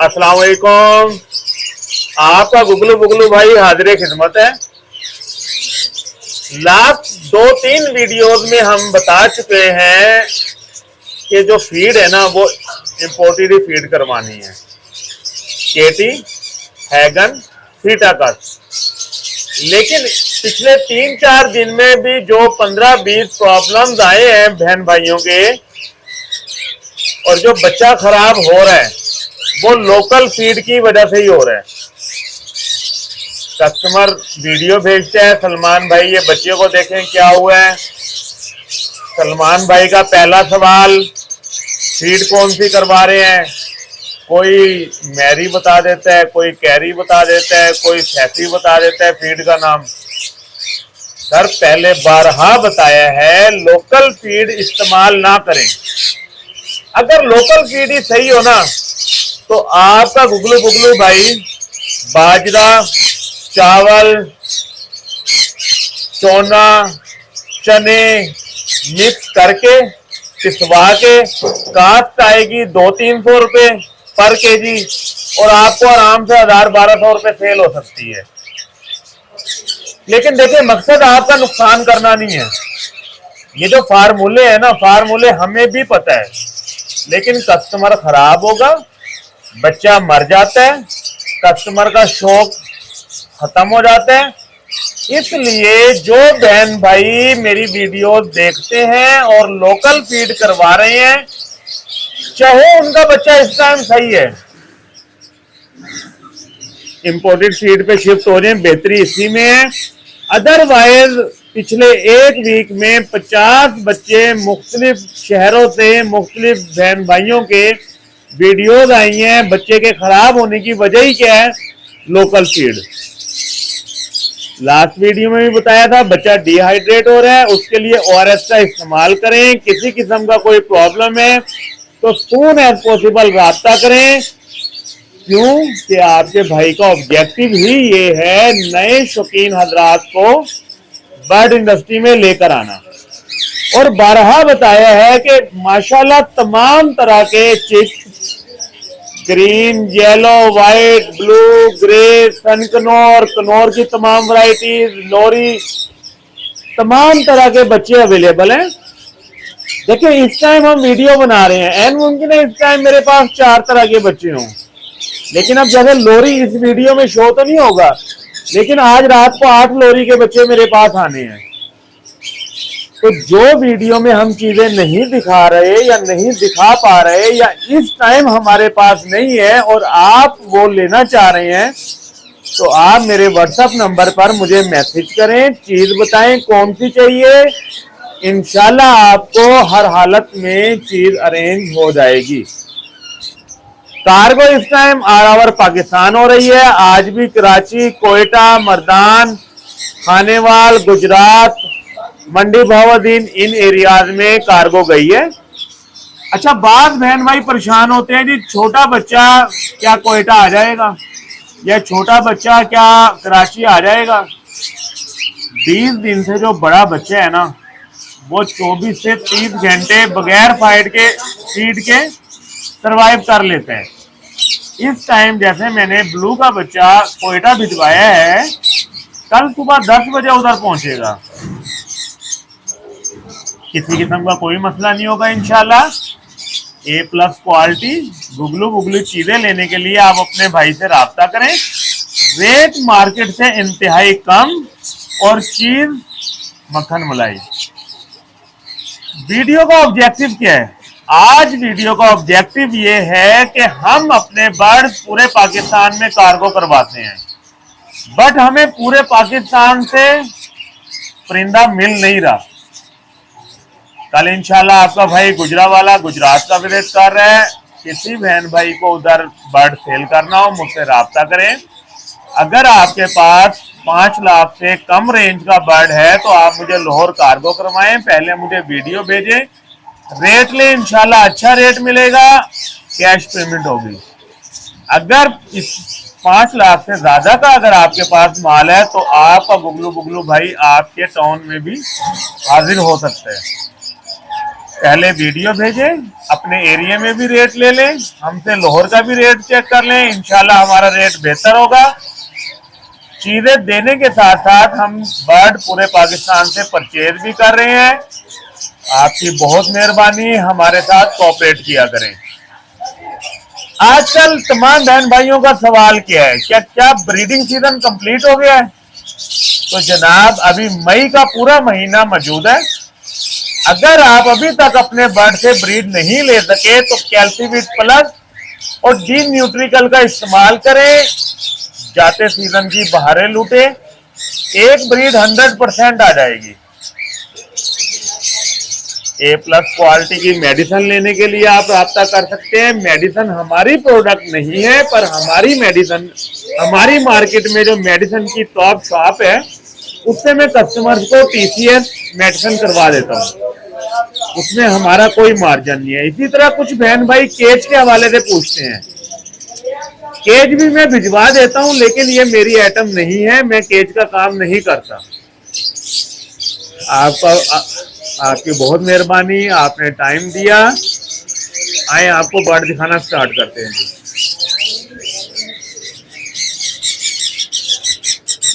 अस्सलाम वालेकुम। आपका गुगलू बुगलू भाई हाजिर खिदमत है। लास्ट 2-3 वीडियोस में हम बता चुके हैं कि जो फीड है ना वो इम्पोर्टेड फीड करवानी है, केटी, हैगन, फीटाकस। लेकिन पिछले 3-4 दिन में भी जो 15-20 प्रॉब्लम्स आए हैं बहन भाइयों के और जो बच्चा खराब हो रहा है वो लोकल फीड की वजह से ही हो रहा है। कस्टमर वीडियो भेजते हैं, सलमान भाई ये बच्चे को देखें क्या हुआ है। सलमान भाई का पहला सवाल, फीड कौन सी करवा रहे हैं। कोई मैरी बता देता है, कोई कैरी बता देता है, कोई फैसी बता देता है फीड का नाम। सर पहले बारहा बताया है लोकल फीड इस्तेमाल ना करें। अगर लोकल फीड ही सही हो ना तो आपका गुगलू बुगलू भाई बाजरा, चावल, चोना, चने मिक्स करके पिसवा के कास्ट आएगी 200-300 रुपए पर केजी और आपको आराम से 1000-1200 रुपए सेल हो सकती है। लेकिन देखिए मकसद आपका नुकसान करना नहीं है। ये जो फार्मूले है ना, फार्मूले हमें भी पता है, लेकिन कस्टमर खराब होगा, बच्चा मर जाता है, कस्टमर का शौक खत्म हो जाता है। इसलिए जो बहन भाई मेरी वीडियो देखते हैं और लोकल फीड करवा रहे हैं, चाहे उनका बच्चा इस टाइम सही है, इंपोर्टेड फीड पे शिफ्ट हो रहे हैं, बेहतरी इसी में है। अदरवाइज पिछले एक वीक में 50 बच्चे मुख्तलिफ शहरों से, मुख्तलिफ बहन भाइयों के वीडियोज आई हैं। बच्चे के खराब होने की वजह ही क्या है? Local feed. लास्ट वीडियो में भी बताया था बच्चा डिहाइड्रेट हो रहा है, उसके लिए ORS का इस्तेमाल करें। किसी किस्म का कोई प्रॉब्लम है तो सून एज पॉसिबल राब्ता करें। क्यों कि आपके भाई का ऑब्जेक्टिव ही ये है नए शौकीन हजरात को बर्ड इंडस्ट्री में लेकर आना। और बारहा बताया है कि माशाल्लाह तमाम तरह के chicks, green, yellow, white, blue, grey, sun conure, conure की तमाम वैरायटीज, लोरी, तमाम तरह के बच्चे अवेलेबल हैं। देखिए इस टाइम हम वीडियो बना रहे हैं, एन मुमकिन है इस टाइम मेरे पास 4 तरह के बच्चे हों, लेकिन अब जैसे लोरी इस वीडियो में शो तो नहीं होगा, लेकिन आज रात को 8 लोरी के बच्चे मेरे पास आने हैं। तो जो वीडियो में हम चीजें नहीं दिखा रहे या नहीं दिखा पा रहे या इस टाइम हमारे पास नहीं है और आप वो लेना चाह रहे हैं, तो आप मेरे व्हाट्सएप नंबर पर मुझे मैसेज करें, चीज बताएं कौन सी चाहिए। इंशाल्लाह आपको हर हालत में चीज अरेंज हो जाएगी। कार्गो इस टाइम ऑल ओवर पाकिस्तान हो रही है। आज भी कराची, कोयटा, मर्दान, खानेवाल, गुजरात, मंडी बहाउद्दीन, इन एरियाज में कार्गो गई है। अच्छा, बाद बहन भाई परेशान होते हैं जी, छोटा बच्चा क्या कोयटा आ जाएगा या छोटा बच्चा क्या कराची आ जाएगा। 20 दिन से जो बड़ा बच्चा है ना वो 24 से 30 घंटे बगैर फीड के सरवाइव कर लेते हैं। इस टाइम जैसे मैंने ब्लू का बच्चा कोयटा भिजवाया है, कल सुबह 10 बजे उधर पहुंचेगा। किसी किस्म का कोई मसला नहीं होगा इंशाल्लाह। A+ क्वालिटी गुगलू बुगलू चीजें लेने के लिए आप अपने भाई से राब्ता करें। रेट मार्केट से इंतहाई कम और चीज मक्खन मलाई। वीडियो का ऑब्जेक्टिव क्या है? आज वीडियो का ऑब्जेक्टिव ये है कि हम अपने बर्ड पूरे पाकिस्तान में कार्गो करवाते हैं, बट हमें पूरे पाकिस्तान से परिंदा मिल नहीं रहा। कल इंशाल्लाह आपका भाई गुजरावाला गुजरात का विजिट कर रहा है। किसी बहन भाई को उधर बर्ड सेल करना हो मुझसे राब्ता करें। अगर आपके पास 5 लाख से कम रेंज का बर्ड है तो आप मुझे लाहौर कार्गो करवाएं। पहले मुझे वीडियो भेजें, रेट ले, इंशाल्लाह अच्छा रेट मिलेगा, कैश पेमेंट होगी। अगर इस 5 लाख से ज्यादा का अगर आपके पास माल है तो आपका गुगलू बुगलू भाई आपके टाउन में भी हाजिर हो सकते हैं। पहले वीडियो भेजें, अपने एरिया में भी रेट ले लें, हमसे लाहौर का भी रेट चेक कर लें, इंशाल्लाह हमारा रेट बेहतर होगा। चीजें देने के साथ साथ हम बर्ड पूरे पाकिस्तान से परचेज भी कर रहे हैं। आपकी बहुत मेहरबानी, हमारे साथ कोऑपरेट किया करें। आजकल तमाम बहन भाइयों का सवाल क्या है, क्या ब्रीडिंग सीजन कंप्लीट हो गया है? तो जनाब अभी मई का पूरा महीना मौजूद है। अगर आप अभी तक अपने बर्ड से ब्रीड नहीं ले सके तो कैल्सीविट प्लस और डी न्यूट्रिकल का इस्तेमाल करें। जाते सीजन की बहारें लूटे, एक ब्रीड 100% आ जाएगी। ए प्लस क्वालिटी की मेडिसिन लेने के लिए आप राब्ता कर सकते हैं। मेडिसिन हमारी प्रोडक्ट नहीं है, पर हमारी मेडिसिन, हमारी मार्केट में जो मेडिसिन की टॉप शॉप है उससे मैं कस्टमर्स को टीसीएस मेडिसिन करवा देता हूँ, उसमें हमारा कोई मार्जिन नहीं है। इसी तरह कुछ बहन भाई केज के हवाले से पूछते हैं, केज भी मैं भिजवा देता हूं, लेकिन ये मेरी आइटम नहीं है, मैं केज का काम नहीं करता। आपकी बहुत मेहरबानी, आपने टाइम दिया। आए आपको बर्ड दिखाना स्टार्ट करते हैं।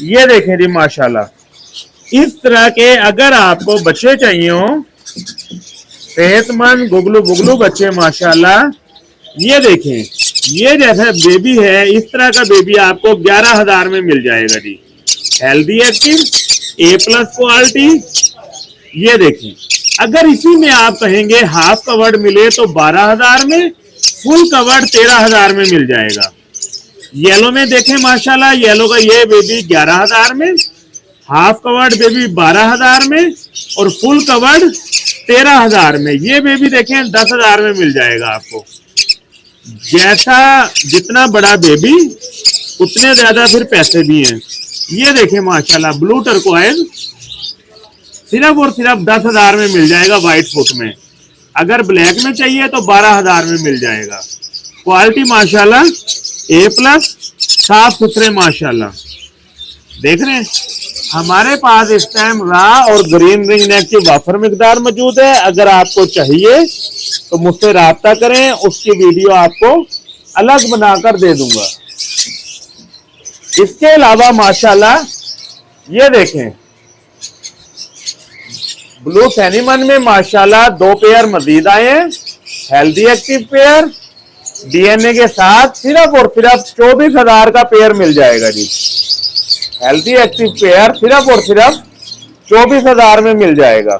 ये देखें जी माशाल्लाह, इस तरह के अगर आपको बच्चे चाहिए हो, सेहतमंद गुगलू गुगलू बच्चे माशाल्लाह, ये देखें, ये जैसा बेबी है इस तरह का बेबी आपको 11,000 में मिल जाएगा जी। हेल्दी एक्टिव, ए प्लस क्वालिटी। ये देखें, अगर इसी में आप कहेंगे हाफ कवर्ड मिले तो 12,000 में, फुल कवर्ड 13,000 में मिल जाएगा। येलो में देखें माशाल्लाह, येलो का ये बेबी 11,000 में, हाफ कवर्ड बेबी 12,000 में और फुल कवर्ड 13,000 में। ये बेबी देखें 10,000 में मिल जाएगा आपको। जैसा जितना बड़ा बेबी उतने ज्यादा फिर पैसे भी हैं। ये देखें माशाल्लाह, ब्लू टर्कोइज सिर्फ और सिर्फ 10,000 में मिल जाएगा व्हाइट फुट में। अगर ब्लैक में चाहिए तो 12,000 में मिल जाएगा। क्वालिटी माशाल्लाह ए प्लस, साफ सुथरे माशाल्लाह। देख रहे हैं, हमारे पास इस टाइम रा और ग्रीन रिंग नेक की वाफर मिकदार मौजूद है। अगर आपको चाहिए तो मुझसे राब्ता करें, उसकी वीडियो आपको अलग बनाकर दे दूंगा। इसके अलावा माशाल्लाह ये देखें, ब्लू फेनीमन में माशाल्लाह 2 पेयर मजीद आए हैं, हेल्दी एक्टिव पेयर डीएनए के साथ। सिर्फ और सिर्फ 24,000 का पेयर मिल जाएगा जी। हेल्दी एक्टिव पेयर सिर्फ और सिर्फ 24,000 में मिल जाएगा।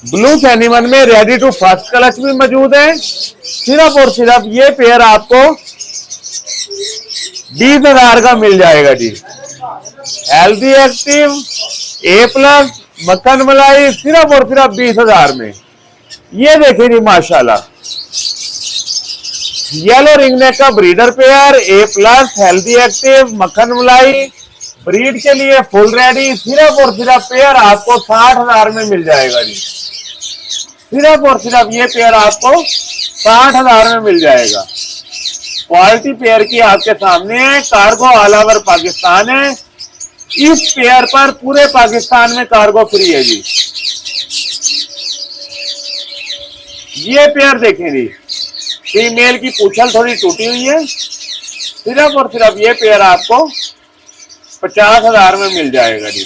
ब्लू फेनीमन में रेडी टू फर्स्ट क्लच भी मौजूद है। सिर्फ और सिर्फ ये पेयर आपको 20,000 का मिल जाएगा जी। हेल्दी एक्टिव ए प्लस मक्खन मलाई सिर्फ और सिर्फ 20,000 में। ये देखिए जी माशाल्लाह, येलो रिंग नेक का breeder pair A plus healthy active मक्खन मलाई ब्रीड के लिए फुल रेडी। सिर्फ और सिर्फ पेयर आपको 60,000 में मिल जाएगा जी। सिर्फ और सिर्फ ये पेयर आपको 60,000 में मिल जाएगा। क्वालिटी पेयर की आपके सामने है। कार्गो ऑल ओवर पाकिस्तान है। इस पेयर पर पूरे पाकिस्तान में कार्गो फ्री है जी। ये पेयर देखें जी, फीमेल की पूंछल थोड़ी टूटी हुई है। सिर्फ और सिर्फ ये पेयर आपको 50,000 में मिल जाएगा जी।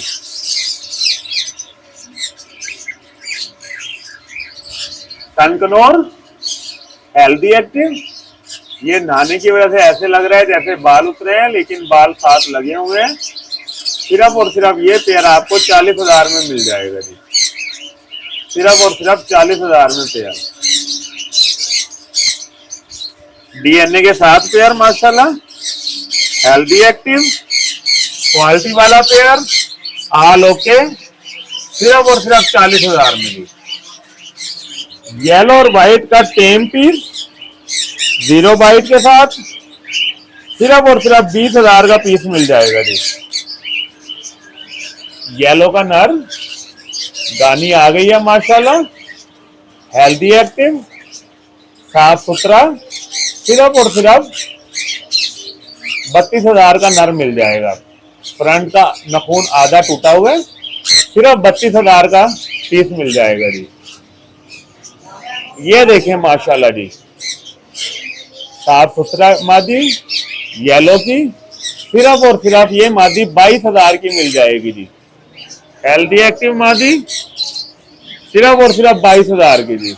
सनकनोर हेल्दी एक्टिव, ये नहाने की वजह से ऐसे लग रहा है जैसे बाल उतरे हैं, लेकिन बाल साथ लगे हुए हैं। सिर्फ और सिर्फ ये पेयर आपको 40,000 में मिल जाएगा जी। सिर्फ और सिर्फ 40,000 में पेयर, डीएनए के साथ पेयर माशाल्लाह, हेल्दी एक्टिव क्वालिटी वाला पेयर ऑल ओके। सिर्फ और सिर्फ 40,000 में जी। येलो और व्हाइट का टेम पीस 0 बाइट के साथ सिर्फ और सिर्फ 20,000 का पीस मिल जाएगा जी। येलो का नर गानी आ गई है माशाल्लाह, हेल्दी एक्टिव साफ सुथरा। सिर्फ और सिर्फ 32,000 का नर मिल जाएगा। फ्रंट का नखून आधा टूटा हुआ है, सिर्फ 32,000 का पीस मिल जाएगा जी। ये देखें माशाल्लाह जी, साफ सुथरा मादी येलो की, सिर्फ और सिर्फ ये मादी 22,000 की मिल जाएगी जी। हेल्दी एक्टिव मादी सिर्फ और सिर्फ 22,000 की जी।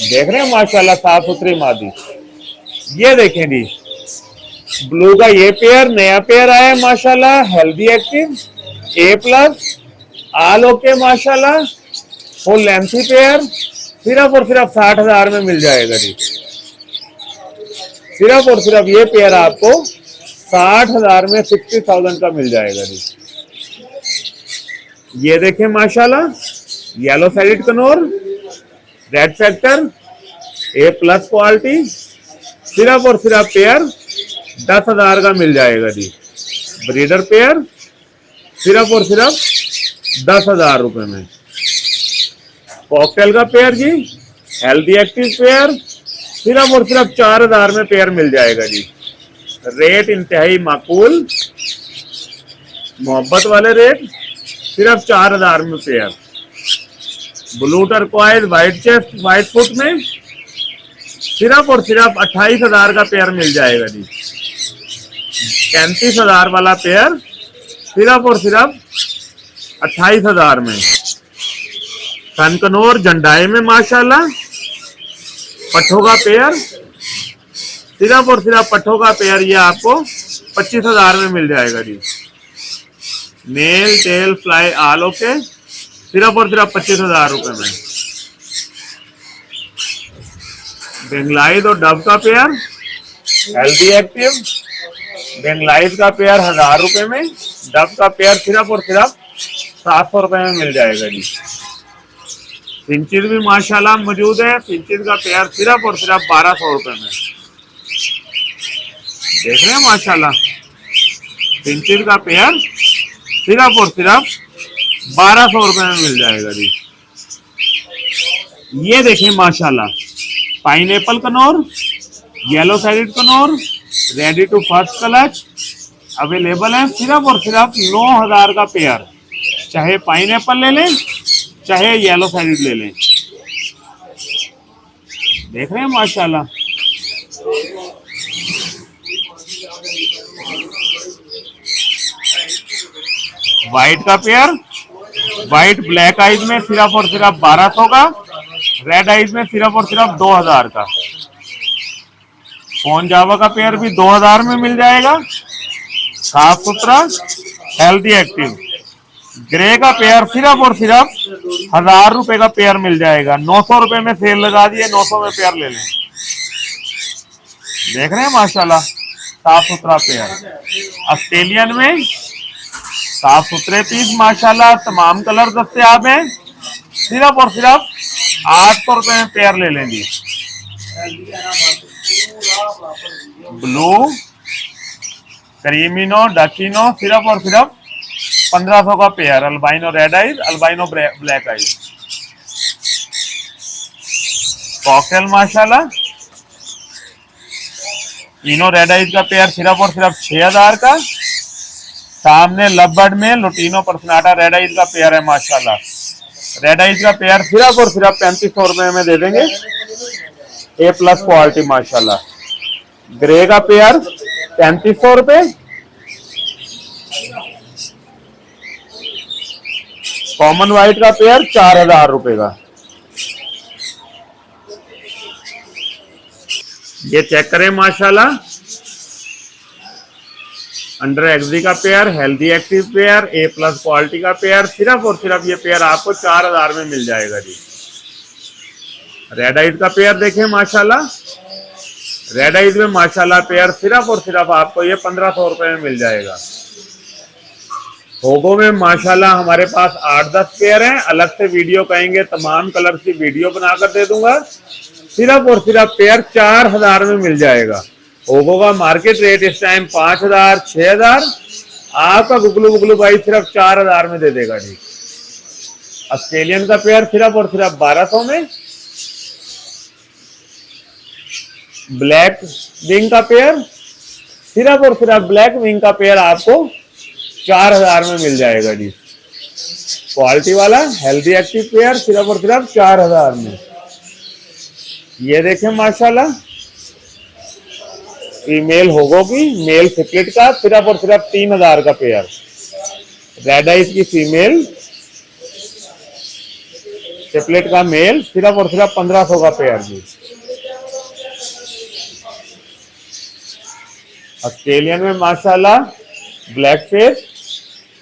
देख रहे हैं माशाल्लाह साफ सुथरी मादी। ये देखें जी, ब्लू का ये पेयर नया पेयर आया है माशाल्लाह, healthy active A+, all okay माशाल्लाह, फुल लेंथी पेयर, सिर्फ और सिर्फ 60,000 में मिल जाएगा जी। सिर्फ और सिर्फ ये पेयर आपको 60,000 में 60,000 का मिल जाएगा जी। ये देखें माशाल्लाह, yellow sided Knorr, red factor, A+ quality, सिर्फ और सिर्फ पेयर 10,000 का मिल जाएगा जी। ब्रीडर पेयर सिर्फ और सिर्फ 10,000 रुपए में। कॉकटेल का पेयर जी, हेल्दी एक्टिव पेयर, सिर्फ और सिर्फ 4,000 में पेयर मिल जाएगा जी। रेट इंतहाई माकूल, मोहब्बत वाले रेट, सिर्फ 4,000 में pair. Blue turquoise white chest white foot में सिर्फ और सिर्फ 28,000 का पेयर मिल जाएगा जी। 35,000 वाला पेयर सिर्फ और सिर्फ 28,000 में। कनकनौर जंडाई में माशाल्लाह पट्ठों का पेयर, सिर्फ और सिर्फ पट्ठों का पेयर ये आपको 25,000 में मिल जाएगा जी। Male tail fly all okay, सिर्फ और सिर्फ 25,000 रुपए में। बेंगलाइज और डब का पेयर, हेल्दी एक्टिव बेंगलाइज का पेयर 1,000 रुपए में, डब का पेयर सिर्फ और सिर्फ 700 रुपए में मिल जाएगा जी। फिंचिज भी माशाल्लाह मौजूद है, फिंचिज का पेयर सिर्फ और सिर्फ 1200 रुपए में। देख रहे हैं माशाल्लाह, फिंचिज का पेयर सिर्फ और सिर्फ 1200 रुपए में मिल जाएगा जी। ये देखें माशाल्लाह, pineapple conure, yellow sided conure, ready to first clutch available है, सिर्फ और सिर्फ 9,000 का पेयर। चाहे पाइनएप्पल ले लें, चाहे येलो साइडेड ले लें। देख रहे हैं माशाल्लाह, व्हाइट का पेयर, व्हाइट ब्लैक आइज में सिर्फ और सिर्फ 1200 का, रेड आइज में सिर्फ और सिर्फ 2,000 का। फोन जावा का पेयर भी 2,000 में मिल जाएगा, साफ सुथरा हेल्दी एक्टिव। ग्रे का पेयर सिर्फ और सिर्फ 1,000 रुपए का पेयर मिल जाएगा। 900 रुपए में सेल लगा दिए, 900 में पेयर ले लें। देख रहे हैं माशाल्लाह साफ सुथरा पेयर। ऑस्ट्रेलियन में साफ सुथरे पीस माशाल्लाह, तमाम कलर दस्तियाब हैं, सिर्फ और सिर्फ 800 रुपए में पेयर ले लें जी। ब्लू क्रीमिनो डकिनो सिर्फ और सिर्फ 1500 का pair. Albino red eyes, albino black eyes. Cocktail माशाल्लाह, इनो रेड आइज का पेयर सिर्फ और सिर्फ 6,000 का। सामने लबर्ड में लुटीनो पर्सनाटा रेड आइज का पेयर है माशाल्लाह। रेड आइज का पेयर सिर्फ और सिर्फ 3500 रुपए में दे देंगे, A+ क्वालिटी माशाल्लाह। ग्रे का पेयर 3500 रुपए, कॉमन व्हाइट का पेयर 4,000 रुपए का। ये चेक करें माशाल्लाह, अंडर एक्सी का pair, healthy active pair, A+ quality का पेयर, सिर्फ और सिर्फ ये पेयर आपको 4,000 में मिल जाएगा जी। रेड आइज का पेयर देखें माशाल्लाह, रेड आइज में माशाल्लाह पेयर सिर्फ और सिर्फ आपको ये 1500 रुपए में मिल जाएगा। होगो में माशाल्लाह हमारे पास 8-10 पेयर हैं, अलग से वीडियो कहेंगे तमाम कलर की वीडियो बनाकर दे दूंगा। सिर्फ और सिर्फ पेयर 4,000 में मिल जाएगा। होगो का मार्केट रेट इस टाइम 5,000 6,000, आपका गुगलू भाई सिर्फ 4,000 में दे देगा जी। ऑस्ट्रेलियन का पेयर सिर्फ और सिर्फ 1200 में। ब्लैक विंग का पेयर सिर्फ और सिर्फ ब्लैक विंग का पेयर आपको 4,000 में मिल जाएगा जी। क्वालिटी वाला हेल्दी एक्टिव पेयर सिर्फ और सिर्फ 4000 में। ये देखें माशाल्लाह, फीमेल होगो की मेल सिपलेट का सिर्फ और सिर्फ 3000 का पेयर। रेड आइज की फीमेल सिपलेट का मेल सिर्फ और सिर्फ 1500 का पेयर जी। ऑस्ट्रेलियन में माशाल्लाह ब्लैक फेस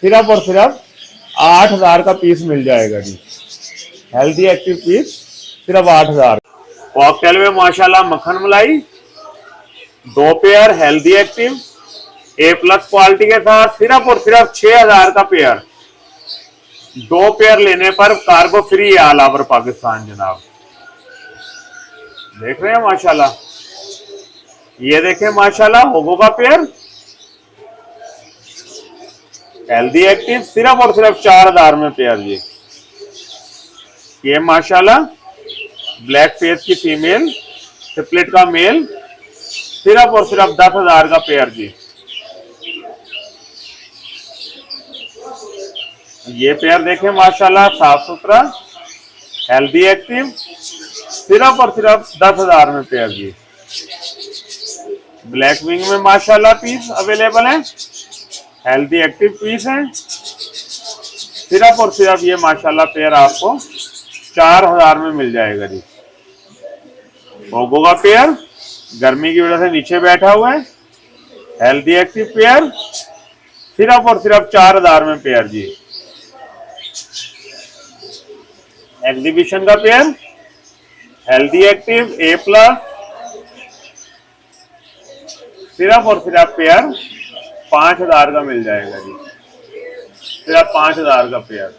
सिर्फ और सिर्फ 8000 का पीस मिल जाएगा जी। हेल्दी एक्टिव पीस सिर्फ 8000। कॉकटेल में माशाल्लाह मक्खन मलाई 2 pair healthy active A+ quality के साथ सिर्फ और सिर्फ 6000 का पेयर। 2 पेयर लेने पर कार्गो फ्री है ऑल ओवर पाकिस्तान जनाब। देख रहे हैं माशाल्लाह, ये देखें माशाल्लाह होगो का पेयर हेल्दी एक्टिव सिर्फ और सिर्फ 4000 में पेयर जी। ये माशाल्लाह ब्लैक फेस की फीमेल ट्रिपलेट का मेल सिर्फ और सिर्फ 10000 का पेयर जी। ये पेयर देखें माशाल्लाह साफ सुथरा हेल्दी एक्टिव सिर्फ और सिर्फ 10000 में पेयर जी। ब्लैक विंग में माशाल्लाह पीस अवेलेबल है, हेल्दी एक्टिव पीस है सिर्फ और सिर्फ ये माशाल्लाह पेयर आपको 4000 में मिल जाएगा जी। ओगो का पेयर गर्मी की वजह से नीचे बैठा हुआ है, हेल्दी एक्टिव पेयर सिर्फ और सिर्फ 4000 में पेयर जी। एग्जीबिशन का पेयर हेल्दी एक्टिव A+ सिर्फ और सिर्फ पेयर 5000 का मिल जाएगा जी। सिर्फ 5000 का पेयर।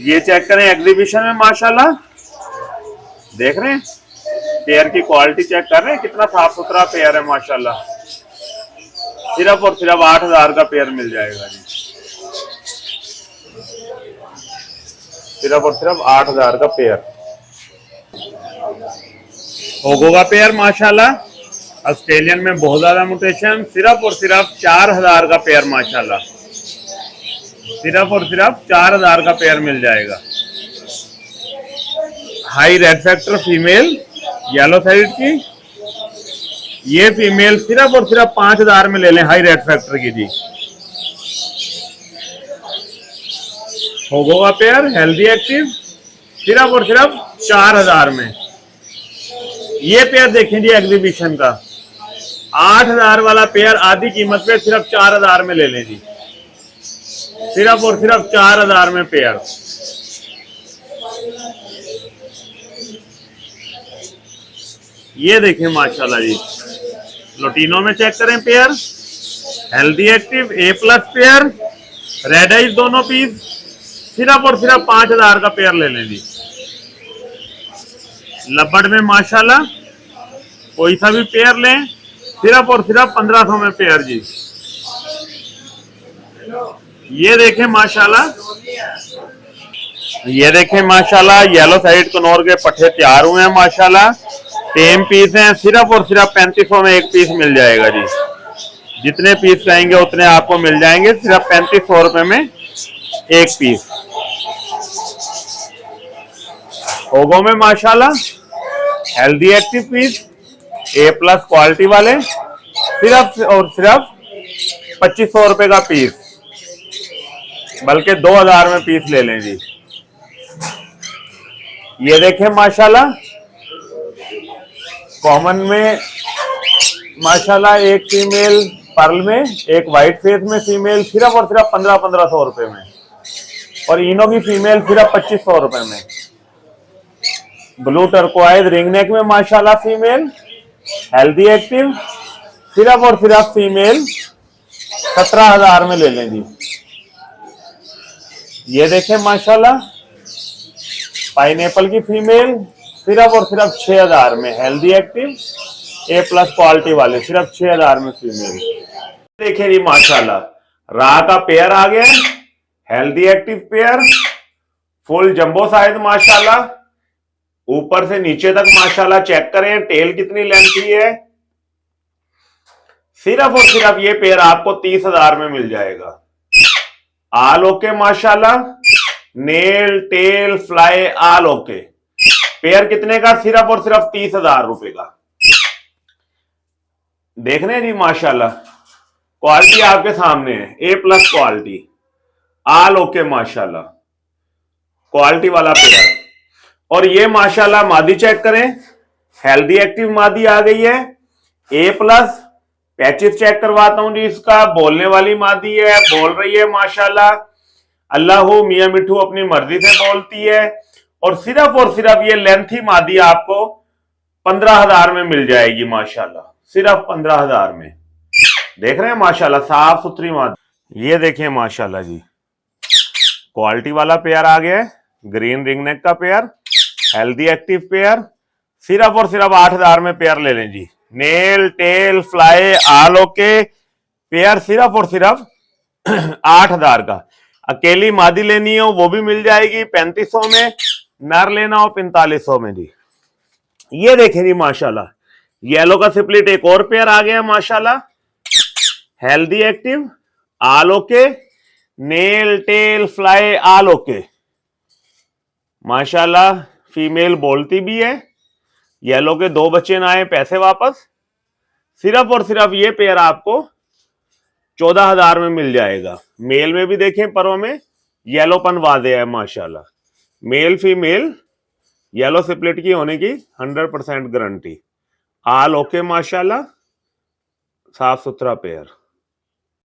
ये चेक करें एग्जीबिशन में माशाल्लाह, देख रहे हैं पेयर की क्वालिटी चेक कर रहे हैं, कितना साफ सुथरा पेयर है माशाल्लाह। सिर्फ और सिर्फ 8000 का पेयर मिल जाएगा जी। सिर्फ और सिर्फ 8000 का पेयर। ओगो का पेयर माशाल्लाह ऑस्ट्रेलियन में बहुत ज्यादा म्यूटेशन सिर्फ और सिर्फ 4000 का पेयर माशाल्लाह। सिर्फ और सिर्फ 4000 का पेयर मिल जाएगा। High red factor female yellow side की, ये फीमेल सिर्फ और सिर्फ 5000 में ले लें हाई रेड फैक्टर की जी। होगो का पेयर हेल्दी एक्टिव सिर्फ और सिर्फ 4000 में। ये पेयर देखें जी एग्जीबिशन का 8000 वाला पेयर आधी कीमत पे सिर्फ 4000 में ले लें जी। सिर्फ और सिर्फ 4000 में पेयर। ये देखें माशाल्लाह जी, लोटिनो में चेक करें pair healthy active A+ pair red eyes दोनों पीस सिर्फ और सिर्फ 5000 का पेयर ले लें जी। लबड़ में माशाल्लाह कोई सा भी पेयर लें सिर्फ और सिर्फ 1500 में पेयर जी। ये देखें माशाल्लाह, ये देखें माशाल्लाह येलो साइड कनौर के पट्टे तैयार हुए हैं माशाल्लाह। टेम पीस हैं सिर्फ और सिर्फ 3500 में एक पीस मिल जाएगा जी। जितने पीस कहेंगे उतने आपको मिल जाएंगे सिर्फ 3500 रुपए में एक पीस। ओगो में माशाल्लाह healthy active piece A+ quality वाले सिर्फ और सिर्फ 2500 रुपए का पीस, बल्कि 2000 में पीस ले लें जी। ये देखें माशाल्लाह कॉमन में माशाल्लाह एक फीमेल पर्ल में एक वाइट फेस में फीमेल सिर्फ और सिर्फ 1500 रुपए में, और इनो की फीमेल सिर्फ 2500 रुपए में। ब्लू टर्कोइज रिंग नेक में माशाल्लाह फीमेल हेल्दी एक्टिव सिर्फ और सिर्फ फीमेल 17000 में ले लें जी। ये देखें माशाल्लाह पाइनएप्पल की फीमेल सिर्फ और सिर्फ 6000 में हेल्दी एक्टिव A+ क्वालिटी वाले सिर्फ 6000 में फीमेल। देखिए जी माशाल्लाह रा का पेयर आ गया, healthy active pair full jumbo size माशाल्लाह, ऊपर से नीचे तक माशाल्लाह चेक करें टेल कितनी लेंथ की है। सिर्फ और सिर्फ ये पेयर आपको 30000 में मिल जाएगा। आल ओके माशाल्लाह, nail tail fly all okay. Pair कितने का? सिर्फ और सिर्फ 30,000 रुपए का। देख रहे हैं जी माशाल्लाह, क्वालिटी आपके सामने है, ए प्लस क्वालिटी, आल ओके माशाल्लाह, क्वालिटी वाला पेयर। और ये माशाल्लाह मादी चेक करें, हेल्दी एक्टिव मादी आ गई है, ए प्लस। पैचेस चेक करवाता हूं जी इसका, बोलने वाली मादी है, बोल रही है माशाल्लाह, अल्लाह मियां मिठू अपनी मर्जी से बोलती है। और सिर्फ ये लेंथी मादी आपको 15,000 में मिल जाएगी माशाल्लाह, सिर्फ 15,000 में। देख रहे हैं माशाल्लाह, साफ सुथरी मादी। ये देखें माशाल्लाह जी, क्वालिटी वाला पेयर आ गया है, ग्रीन रिंग नेक का पेयर, हेल्दी एक्टिव पेयर। सिर्फ और सिर्फ 8,000 में पेयर ले लें जी। Nail tail fly all okay pair सिर्फ और सिर्फ 8,000 का। अकेली मादी लेनी हो वो भी मिल जाएगी 3500 में, नर लेना हो 4500 में जी। ये देखें जी माशाल्लाह, येलो का सिप्लिट एक और पेयर आ गया माशाल्लाह, हेल्दी एक्टिव आल okay, nail tail fly all okay माशाल्लाह। फीमेल बोलती भी है, येलो के 2 बच्चे ना आए पैसे वापस। सिर्फ और सिर्फ ये पेयर आपको 14,000 में मिल जाएगा। मेल में भी देखें, परों में येलोपन वादे है माशाल्लाह, मेल फीमेल येलो सिपलेट की होने की 100% गारंटी। आल ओके माशाल्लाह, साफ सुथरा पेयर।